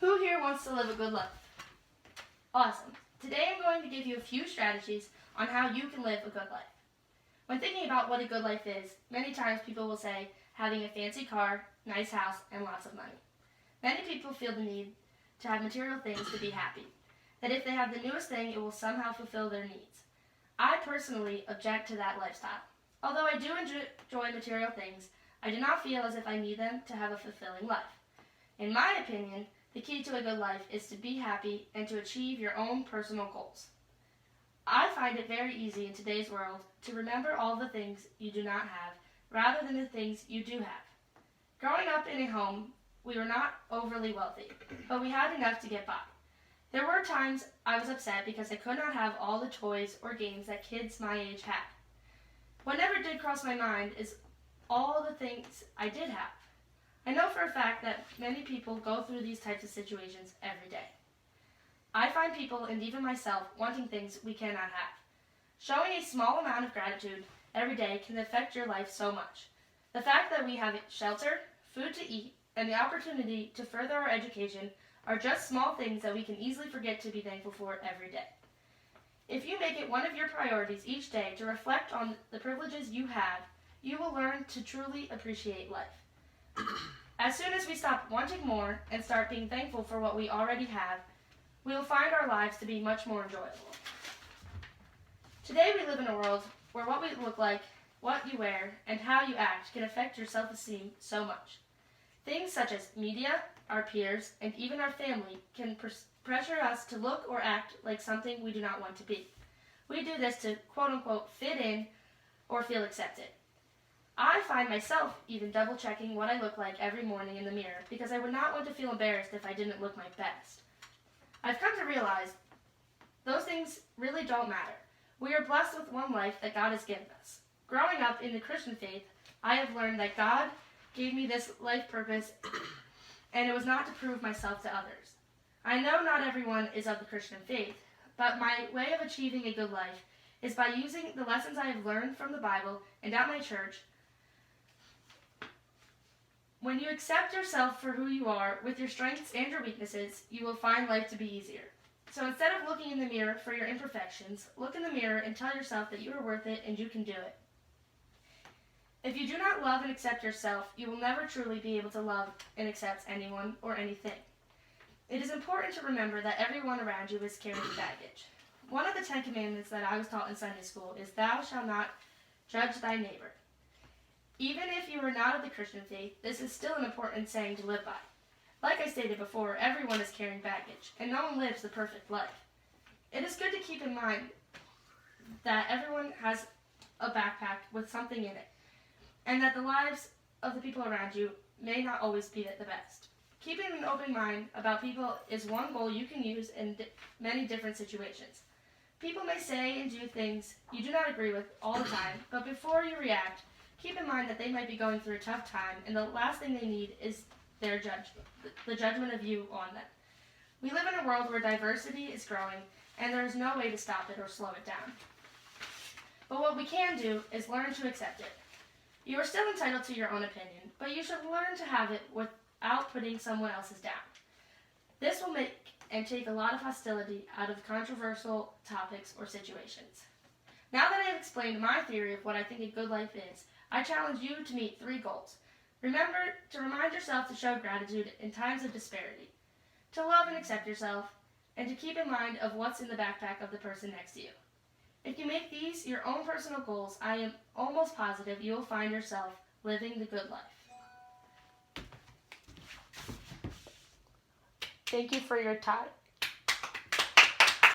Who here wants to live a good life? Awesome. Today I'm going to give you a few strategies on how you can live a good life. When thinking about what a good life is, many times people will say having a fancy car, nice house, and lots of money. Many people feel the need to have material things to be happy, that if they have the newest thing, it will somehow fulfill their needs. I personally object to that lifestyle. Although I do enjoy material things, I do not feel as if I need them to have a fulfilling life. In my opinion, the key to a good life is to be happy and to achieve your own personal goals. I find it very easy in today's world to remember all the things you do not have rather than the things you do have. Growing up in a home, we were not overly wealthy, but we had enough to get by. There were times I was upset because I could not have all the toys or games that kids my age had. What never did cross my mind is all the things I did have. I know for a fact that many people go through these types of situations every day. I find people, and even myself, wanting things we cannot have. Showing a small amount of gratitude every day can affect your life so much. The fact that we have shelter, food to eat, and the opportunity to further our education are just small things that we can easily forget to be thankful for every day. If you make it one of your priorities each day to reflect on the privileges you have, you will learn to truly appreciate life. As soon as we stop wanting more and start being thankful for what we already have, we will find our lives to be much more enjoyable. Today we live in a world where what we look like, what you wear, and how you act can affect your self-esteem so much. Things such as media, our peers, and even our family can pressure us to look or act like something we do not want to be. We do this to quote-unquote fit in or feel accepted. I find myself even double-checking what I look like every morning in the mirror because I would not want to feel embarrassed if I didn't look my best. I've come to realize those things really don't matter. We are blessed with one life that God has given us. Growing up in the Christian faith, I have learned that God gave me this life purpose, and it was not to prove myself to others. I know not everyone is of the Christian faith, but my way of achieving a good life is by using the lessons I have learned from the Bible and at my church. When you accept yourself for who you are, with your strengths and your weaknesses, you will find life to be easier. So instead of looking in the mirror for your imperfections, look in the mirror and tell yourself that you are worth it and you can do it. If you do not love and accept yourself, you will never truly be able to love and accept anyone or anything. It is important to remember that everyone around you is carrying baggage. One of the 10 Commandments that I was taught in Sunday school is, "Thou shalt not judge thy neighbor." Even if you are not of the Christian faith, this is still an important saying to live by. Like I stated before, everyone is carrying baggage, and no one lives the perfect life. It is good to keep in mind that everyone has a backpack with something in it, and that the lives of the people around you may not always be the best. Keeping an open mind about people is one goal you can use in many different situations. People may say and do things you do not agree with all the time, but before you react, keep in mind that they might be going through a tough time, and the last thing they need is their judgment, the judgment of you on them. We live in a world where diversity is growing, and there is no way to stop it or slow it down. But what we can do is learn to accept it. You are still entitled to your own opinion, but you should learn to have it without putting someone else's down. This will make and take a lot of hostility out of controversial topics or situations. Now that I have explained my theory of what I think a good life is, I challenge you to meet 3 goals. Remember to remind yourself to show gratitude in times of disparity, to love and accept yourself, and to keep in mind of what's in the backpack of the person next to you. If you make these your own personal goals, I am almost positive you will find yourself living the good life. Thank you for your time.